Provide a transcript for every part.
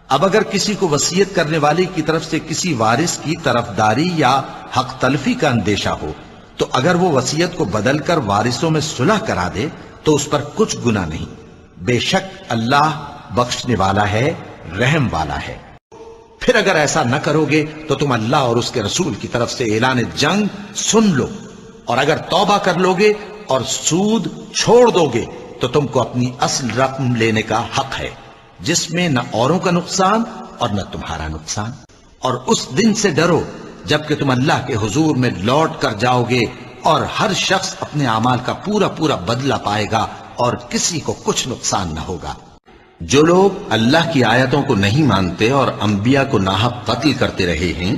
اب اگر کسی کو وصیت کرنے والے کی طرف سے کسی وارث کی طرفداری یا حق تلفی کا اندیشہ ہو تو اگر وہ وصیت کو بدل کر وارثوں میں صلح کرا دے تو اس پر کچھ گناہ نہیں، بے شک اللہ بخشنے والا ہے، رحم والا ہے۔ پھر اگر ایسا نہ کرو گے تو تم اللہ اور اس کے رسول کی طرف سے اعلان جنگ سن لو، اور اگر توبہ کر لو گے اور سود چھوڑ دو گے تو تم کو اپنی اصل رقم لینے کا حق ہے، جس میں نہ اوروں کا نقصان اور نہ تمہارا نقصان۔ اور اس دن سے ڈرو جبکہ تم اللہ کے حضور میں لوٹ کر جاؤ گے اور ہر شخص اپنے اعمال کا پورا پورا بدلہ پائے گا اور کسی کو کچھ نقصان نہ ہوگا۔ جو لوگ اللہ کی آیتوں کو نہیں مانتے اور انبیاء کو ناحق قتل کرتے رہے ہیں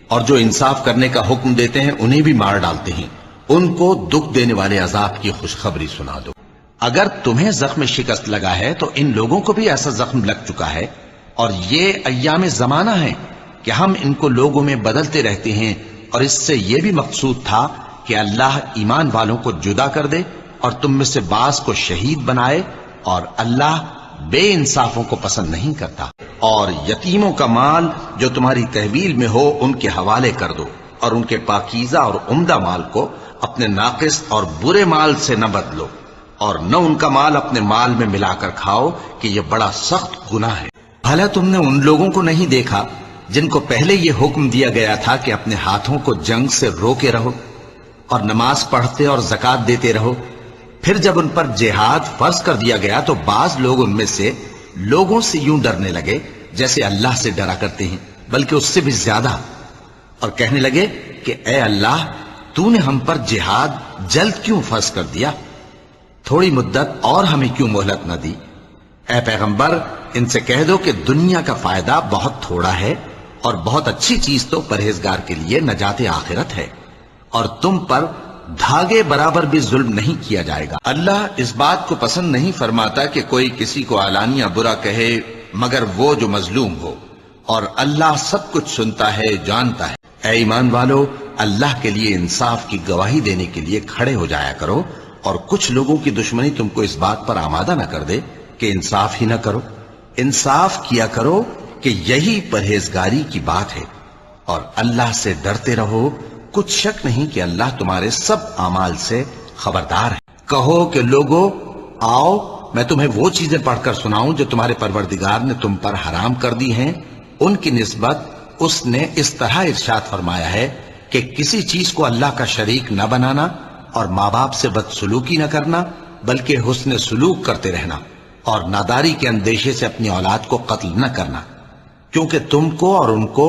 اور جو انصاف کرنے کا حکم دیتے ہیں انہیں بھی مار ڈالتے ہیں، ان کو دکھ دینے والے عذاب کی خوشخبری سنا دو۔ اگر تمہیں زخم شکست لگا ہے تو ان لوگوں کو بھی ایسا زخم لگ چکا ہے، اور یہ ایام زمانہ ہے کہ ہم ان کو لوگوں میں بدلتے رہتے ہیں، اور اس سے یہ بھی مقصود تھا کہ اللہ ایمان والوں کو جدا کر دے اور تم میں سے بعض کو شہید بنائے، اور اللہ بے انصافوں کو پسند نہیں کرتا۔ اور یتیموں کا مال جو تمہاری تحویل میں ہو ان کے حوالے کر دو، اور ان کے پاکیزہ اور عمدہ مال کو اپنے ناقص اور برے مال سے نہ بدلو، اور نہ ان کا مال اپنے مال میں ملا کر کھاؤ کہ یہ بڑا سخت گناہ ہے۔ بھلا تم نے ان لوگوں کو نہیں دیکھا جن کو پہلے یہ حکم دیا گیا تھا کہ اپنے ہاتھوں کو جنگ سے روکے رہو اور نماز پڑھتے اور زکوٰۃ دیتے رہو؟ پھر جب ان پر جہاد فرض کر دیا گیا تو بعض لوگ ان میں سے لوگوں سے یوں ڈرنے لگے جیسے اللہ سے ڈرا کرتے ہیں، بلکہ اس سے بھی زیادہ، اور کہنے لگے کہ اے اللہ، تو نے ہم پر جہاد جلد کیوں فرض کر دیا؟ تھوڑی مدت اور ہمیں کیوں مہلت نہ دی؟ اے پیغمبر، ان سے کہہ دو کہ دنیا کا فائدہ بہت تھوڑا ہے، اور بہت اچھی چیز تو پرہیزگار کے لیے نجات آخرت ہے، اور تم پر دھاگے برابر بھی ظلم نہیں کیا جائے گا۔ اللہ اس بات کو پسند نہیں فرماتا کہ کوئی کسی کو علانیہ برا کہے مگر وہ جو مظلوم ہو، اور اللہ سب کچھ سنتا ہے، جانتا ہے۔ اے ایمان والو، اللہ کے لیے انصاف کی گواہی دینے کے لیے کھڑے ہو جایا کرو، اور کچھ لوگوں کی دشمنی تم کو اس بات پر آمادہ نہ کر دے کہ انصاف ہی نہ کرو۔ انصاف کیا کرو کہ یہی پرہیزگاری کی بات ہے، اور اللہ سے ڈرتے رہو، کچھ شک نہیں کہ اللہ تمہارے سب اعمال سے خبردار ہے۔ کہو کہ لوگو، آؤ میں تمہیں وہ چیزیں پڑھ کر سناؤں جو تمہارے پروردگار نے تم پر حرام کر دی ہیں۔ ان کی نسبت اس نے اس طرح ارشاد فرمایا ہے کہ کسی چیز کو اللہ کا شریک نہ بنانا، اور ماں باپ سے بدسلوکی نہ کرنا، بلکہ حسن سلوک کرتے رہنا، اور ناداری کے اندیشے سے اپنی اولاد کو قتل نہ کرنا، کیونکہ تم کو اور ان کو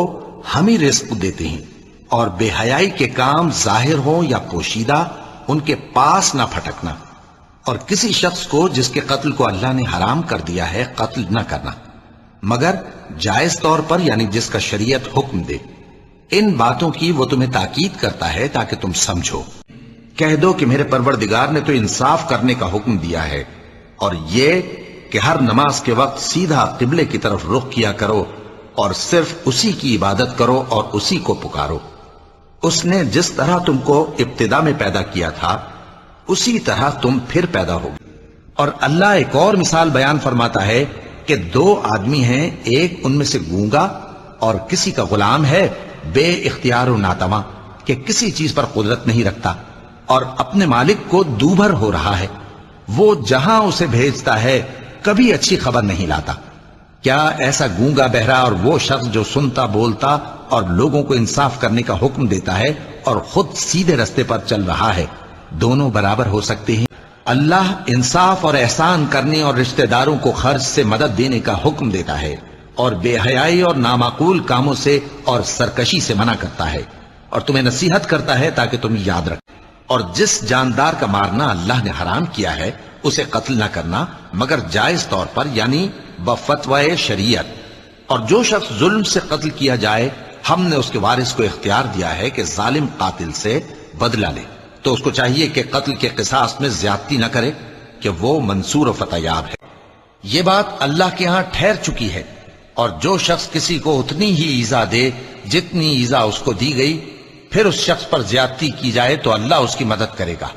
ہم ہی رزق دیتے ہیں۔ اور بے حیائی کے کام ظاہر ہوں یا پوشیدہ ان کے پاس نہ پھٹکنا، اور کسی شخص کو جس کے قتل کو اللہ نے حرام کر دیا ہے قتل نہ کرنا، مگر جائز طور پر، یعنی جس کا شریعت حکم دے۔ ان باتوں کی وہ تمہیں تاکید کرتا ہے تاکہ تم سمجھو۔ کہہ دو کہ میرے پروردگار نے تو انصاف کرنے کا حکم دیا ہے، اور یہ کہ ہر نماز کے وقت سیدھا قبلے کی طرف رخ کیا کرو، اور صرف اسی کی عبادت کرو اور اسی کو پکارو۔ اس نے جس طرح تم کو ابتدا میں پیدا کیا تھا اسی طرح تم پھر پیدا ہوگے۔ اور اللہ ایک اور مثال بیان فرماتا ہے کہ دو آدمی ہیں، ایک ان میں سے گونگا اور کسی کا غلام ہے بے اختیار و ناتواں کہ کسی چیز پر قدرت نہیں رکھتا، اور اپنے مالک کو دوبھر ہو رہا ہے، وہ جہاں اسے بھیجتا ہے کبھی اچھی خبر نہیں لاتا۔ کیا ایسا گونگا بہرا اور وہ شخص جو سنتا بولتا اور لوگوں کو انصاف کرنے کا حکم دیتا ہے اور خود سیدھے رستے پر چل رہا ہے، دونوں برابر ہو سکتے ہیں؟ اللہ انصاف اور احسان کرنے اور رشتہ داروں کو خرچ سے مدد دینے کا حکم دیتا ہے، اور بے حیائی اور نامعقول کاموں سے اور سرکشی سے منع کرتا ہے، اور تمہیں نصیحت کرتا ہے تاکہ تم یاد رکھو۔ اور جس جاندار کا مارنا اللہ نے حرام کیا ہے اسے قتل نہ کرنا مگر جائز طور پر، یعنی بفتوائے شریعت۔ اور جو شخص ظلم سے قتل کیا جائے، ہم نے اس کے وارث کو اختیار دیا ہے کہ ظالم قاتل سے بدلہ لے، تو اس کو چاہیے کہ قتل کے قصاص میں زیادتی نہ کرے، کہ وہ منصور و فتح یاب ہے۔ یہ بات اللہ کے ہاں ٹھہر چکی ہے، اور جو شخص کسی کو اتنی ہی ایذا دے جتنی ایذا اس کو دی گئی، پھر اس شخص پر زیادتی کی جائے تو اللہ اس کی مدد کرے گا۔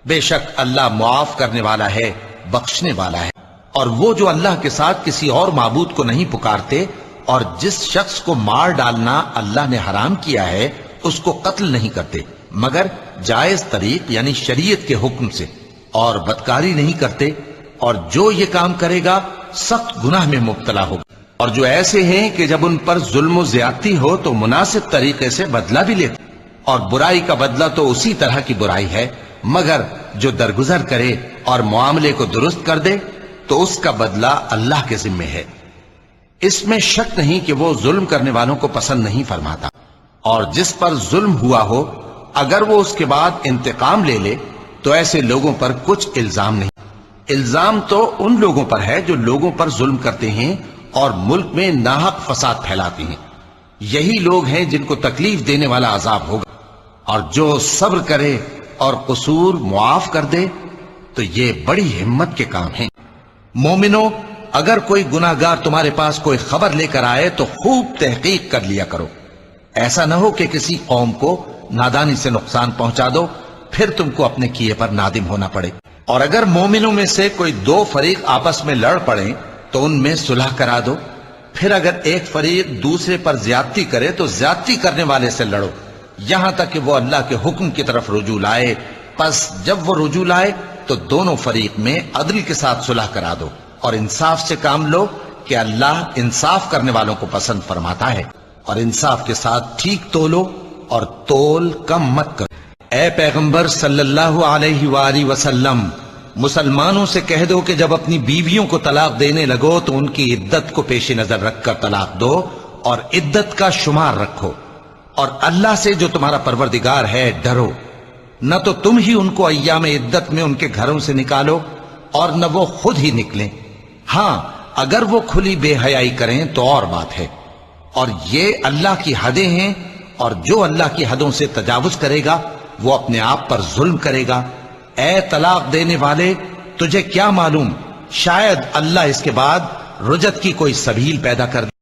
بے شک اللہ معاف کرنے والا ہے، بخشنے والا ہے۔ اور وہ جو اللہ کے ساتھ کسی اور معبود کو نہیں پکارتے اور جس شخص کو مار ڈالنا اللہ نے حرام کیا ہے اس کو قتل نہیں کرتے مگر جائز طریق یعنی شریعت کے حکم سے، اور بدکاری نہیں کرتے، اور جو یہ کام کرے گا سخت گناہ میں مبتلا ہوگا۔ اور جو ایسے ہیں کہ جب ان پر ظلم و زیادتی ہو تو مناسب طریقے سے بدلہ بھی لیتے، اور برائی کا بدلہ تو اسی طرح کی برائی ہے، مگر جو درگزر کرے اور معاملے کو درست کر دے تو اس کا بدلہ اللہ کے ذمے ہے۔ اس میں شک نہیں کہ وہ ظلم کرنے والوں کو پسند نہیں فرماتا، اور جس پر ظلم ہوا ہو اگر وہ اس کے بعد انتقام لے لے تو ایسے لوگوں پر کچھ الزام نہیں۔ الزام تو ان لوگوں پر ہے جو لوگوں پر ظلم کرتے ہیں اور ملک میں ناحق فساد پھیلاتے ہیں، یہی لوگ ہیں جن کو تکلیف دینے والا عذاب ہوگا، اور جو صبر کرے اور قصور معاف کر دے تو یہ بڑی ہمت کے کام ہیں۔ مومنو، اگر کوئی گناہگار تمہارے پاس کوئی خبر لے کر آئے تو خوب تحقیق کر لیا کرو، ایسا نہ ہو کہ کسی قوم کو نادانی سے نقصان پہنچا دو پھر تم کو اپنے کیے پر نادم ہونا پڑے۔ اور اگر مومنوں میں سے کوئی دو فریق آپس میں لڑ پڑیں تو ان میں صلح کرا دو، پھر اگر ایک فریق دوسرے پر زیادتی کرے تو زیادتی کرنے والے سے لڑو یہاں تک کہ وہ اللہ کے حکم کی طرف رجوع لائے، پس جب وہ رجوع لائے تو دونوں فریق میں عدل کے ساتھ صلح کرا دو اور انصاف سے کام لو کہ اللہ انصاف کرنے والوں کو پسند فرماتا ہے، اور انصاف کے ساتھ ٹھیک تولو اور تول کم مت کرو۔ اے پیغمبر صلی اللہ علیہ وآلہ وسلم، مسلمانوں سے کہہ دو کہ جب اپنی بیویوں کو طلاق دینے لگو تو ان کی عدت کو پیش نظر رکھ کر طلاق دو اور عدت کا شمار رکھو، اور اللہ سے جو تمہارا پروردگار ہے ڈرو، نہ تو تم ہی ان کو ایام عدت میں ان کے گھروں سے نکالو اور نہ وہ خود ہی نکلیں، ہاں اگر وہ کھلی بے حیائی کریں تو اور بات ہے، اور یہ اللہ کی حدیں ہیں، اور جو اللہ کی حدوں سے تجاوز کرے گا وہ اپنے آپ پر ظلم کرے گا۔ اے طلاق دینے والے، تجھے کیا معلوم شاید اللہ اس کے بعد رجعت کی کوئی سبیل پیدا کر دے۔